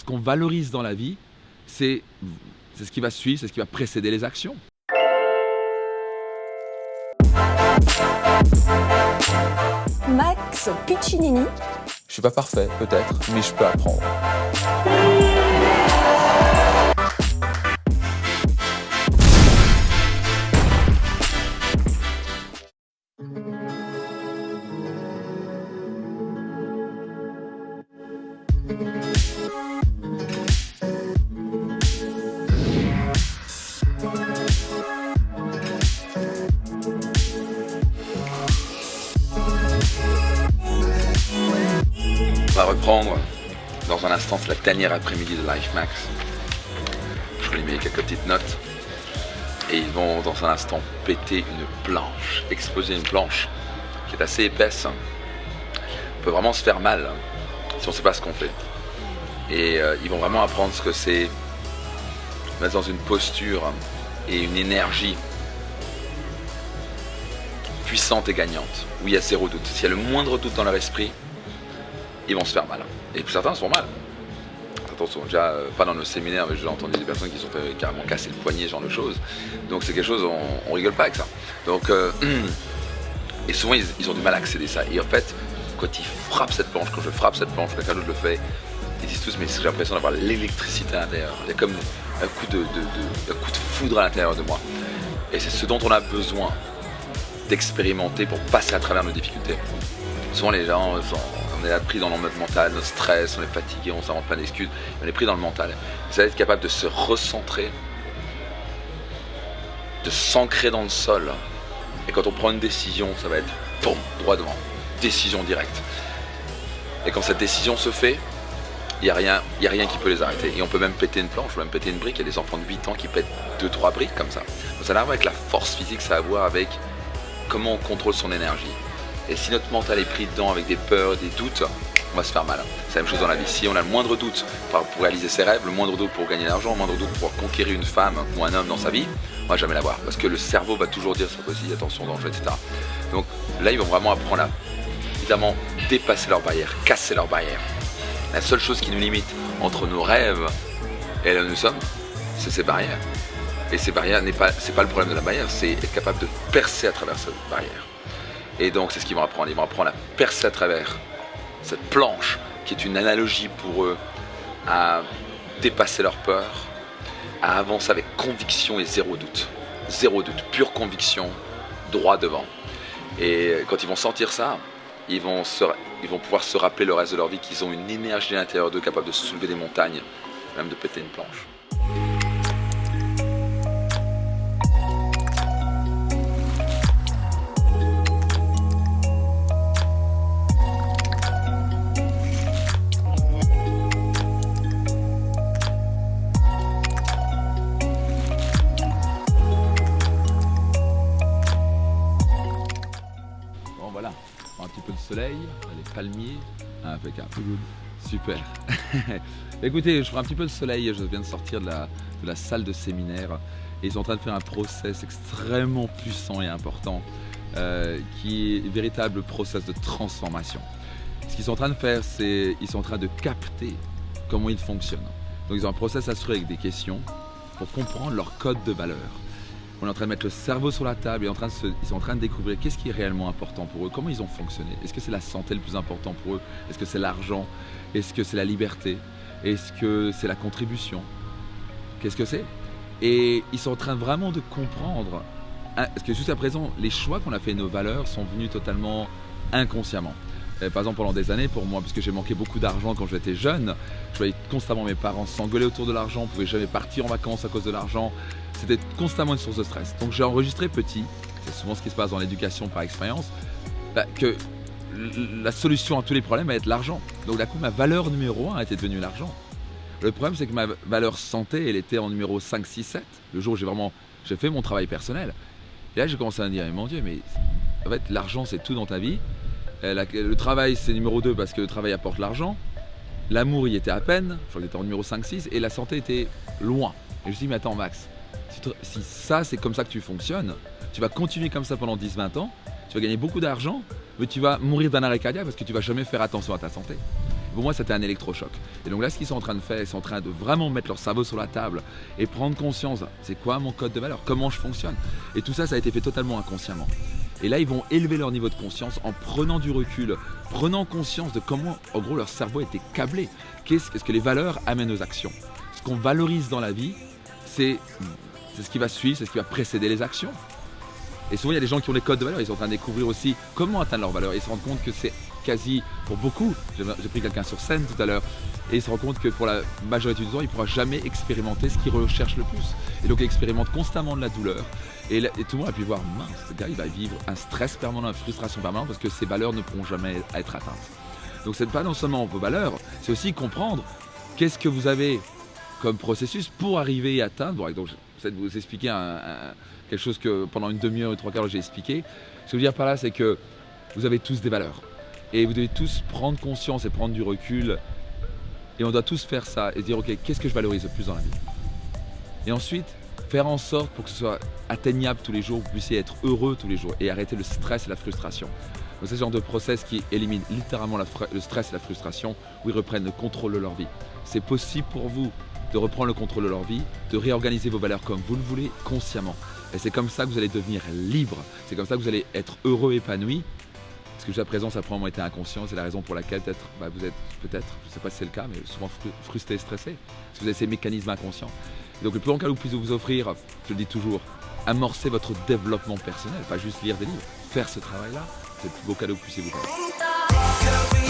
ce qu'on valorise dans la vie, c'est ce qui va suivre, c'est ce qui va précéder les actions. Max Piccinini. Je suis pas parfait, peut-être, mais je peux apprendre. On va reprendre dans un instant, c'est la dernière après-midi de Life Max. Je lui mets quelques petites notes. Et ils vont dans un instant péter une planche, exploser une planche qui est assez épaisse. On peut vraiment se faire mal si on ne sait pas ce qu'on fait. Et ils vont vraiment apprendre ce que c'est mettre dans une posture et une énergie puissante et gagnante, où il y a zéro doute. S'il y a le moindre doute dans leur esprit, ils vont se faire mal. Et certains se font mal. Certains sont déjà, pas dans nos séminaires, mais j'ai entendu des personnes qui sont fait carrément casser le poignet, ce genre de choses. Donc c'est quelque chose, on rigole pas avec ça. Donc, et souvent ils ont du mal à accéder à ça. Et en fait, quand ils frappent cette planche, quand je frappe cette planche, quelqu'un d'autre le fait, ils disent tous, mais j'ai l'impression d'avoir l'électricité à l'intérieur. Il y a comme un coup de foudre à l'intérieur de moi. Et c'est ce dont on a besoin d'expérimenter pour passer à travers nos difficultés. Souvent les gens, on est là pris dans notre mental, notre stress, on est fatigué, on s'invente plein d'excuses, on est pris dans le mental. C'est être capable de se recentrer, de s'ancrer dans le sol. Et quand on prend une décision, ça va être boum, droit devant, décision directe. Et quand cette décision se fait, il n'y a rien qui peut les arrêter. Et on peut même péter une planche, on peut même péter une brique. Il y a des enfants de 8 ans qui pètent 2-3 briques comme ça. Donc ça n'a rien à voir avec la force physique, ça a à voir avec comment on contrôle son énergie. Et si notre mental est pris dedans avec des peurs, des doutes, on va se faire mal. C'est la même chose dans la vie. Si on a le moindre doute pour réaliser ses rêves, le moindre doute pour gagner de l'argent, le moindre doute pour conquérir une femme ou un homme dans sa vie, on va jamais l'avoir. Parce que le cerveau va toujours dire c'est possible, attention, danger, etc. Donc là, ils vont vraiment apprendre à évidemment dépasser leurs barrières, casser leurs barrières. La seule chose qui nous limite entre nos rêves et là où nous sommes, c'est ces barrières. Et ces barrières, c'est pas le problème de la barrière, c'est être capable de percer à travers cette barrière. Et donc c'est ce qu'ils vont apprendre. Ils vont apprendre à percer à travers cette planche qui est une analogie pour eux à dépasser leur peur, à avancer avec conviction et zéro doute. Zéro doute, pure conviction, droit devant. Et quand ils vont sentir ça, ils vont pouvoir se rappeler le reste de leur vie qu'ils ont une énergie à l'intérieur d'eux capable de soulever des montagnes, même de péter une planche. Voilà, un petit peu de soleil, les palmiers, impeccable, super. Écoutez, je ferai un petit peu de soleil, je viens de sortir de la salle de séminaire et ils sont en train de faire un process extrêmement puissant et important qui est un véritable process de transformation. Ce qu'ils sont en train de faire, c'est qu'ils sont en train de capter comment ils fonctionnent. Donc ils ont un process assuré avec des questions pour comprendre leur code de valeur. On est en train de mettre le cerveau sur la table et ils sont en train de découvrir qu'est-ce qui est réellement important pour eux, comment ils ont fonctionné. Est-ce que c'est la santé le plus important pour eux? Est-ce que c'est l'argent? Est-ce que c'est la liberté? Est-ce que c'est la contribution? Qu'est-ce que c'est? Et ils sont en train vraiment de comprendre, parce que jusqu'à présent, les choix qu'on a fait, nos valeurs, sont venus totalement inconsciemment. Par exemple, pendant des années, pour moi, puisque j'ai manqué beaucoup d'argent quand j'étais jeune, je voyais constamment mes parents s'engueuler autour de l'argent, on ne pouvait jamais partir en vacances à cause de l'argent. C'était constamment une source de stress. Donc j'ai enregistré petit, c'est souvent ce qui se passe dans l'éducation par expérience, que la solution à tous les problèmes va être l'argent. Donc d'un coup, ma valeur numéro 1 était devenue l'argent. Le problème, c'est que ma valeur santé, elle était en numéro 5, 6, 7. Le jour où j'ai fait mon travail personnel. Et là, j'ai commencé à me dire, mon Dieu, mais en fait, l'argent, c'est tout dans ta vie. Le travail, c'est numéro 2 parce que le travail apporte l'argent. L'amour, il était à peine, je crois qu'il était en numéro 5, 6. Et la santé était loin. Et je me suis dit, mais attends, Max, si ça, c'est comme ça que tu fonctionnes, tu vas continuer comme ça pendant 10-20 ans, tu vas gagner beaucoup d'argent, mais tu vas mourir d'un arrêt cardiaque parce que tu vas jamais faire attention à ta santé. Pour moi, c'était un électrochoc. Et donc là, ce qu'ils sont en train de faire, ils sont en train de vraiment mettre leur cerveau sur la table et prendre conscience, c'est quoi mon code de valeur, comment je fonctionne. Et tout ça, ça a été fait totalement inconsciemment. Et là, ils vont élever leur niveau de conscience en prenant du recul, prenant conscience de comment, en gros, leur cerveau était câblé. Qu'est-ce que les valeurs amènent aux actions. Ce qu'on valorise dans la vie, c'est ce qui va suivre, c'est ce qui va précéder les actions. Et souvent, il y a des gens qui ont des codes de valeur, ils sont en train de découvrir aussi comment atteindre leurs valeurs. Ils se rendent compte que c'est quasi, pour beaucoup, j'ai pris quelqu'un sur scène tout à l'heure, et il se rend compte que pour la majorité du temps, il ne pourra jamais expérimenter ce qu'il recherche le plus. Et donc, il expérimente constamment de la douleur. Et tout le monde a pu voir, mince, ce gars, il va vivre un stress permanent, une frustration permanente, parce que ses valeurs ne pourront jamais être atteintes. Donc, ce n'est pas non seulement vos valeurs, c'est aussi comprendre qu'est-ce que vous avez comme processus pour arriver à atteindre. Bon, donc, j'essaie de vous expliquer quelque chose que pendant une demi-heure ou 3 quarts j'ai expliqué. Ce que je veux dire par là, c'est que vous avez tous des valeurs. Et vous devez tous prendre conscience et prendre du recul. Et on doit tous faire ça et se dire, ok, qu'est-ce que je valorise le plus dans la vie? Et ensuite, faire en sorte pour que ce soit atteignable tous les jours, que vous puissiez être heureux tous les jours et arrêter le stress et la frustration. Donc c'est ce genre de process qui élimine littéralement le stress et la frustration, où ils reprennent le contrôle de leur vie. C'est possible pour vous de reprendre le contrôle de leur vie, de réorganiser vos valeurs comme vous le voulez, consciemment. Et c'est comme ça que vous allez devenir libre. C'est comme ça que vous allez être heureux, épanoui. Parce que jusqu'à présent, ça a probablement été inconscient. C'est la raison pour laquelle vous êtes peut-être, je ne sais pas si c'est le cas, mais souvent frustré et stressé. Parce que vous avez ces mécanismes inconscients. Et donc le plus grand cadeau que vous puissiez vous offrir, je le dis toujours, amorcer votre développement personnel. Pas juste lire des livres. Faire ce travail-là, c'est le plus beau cadeau que vous puissiez vous faire.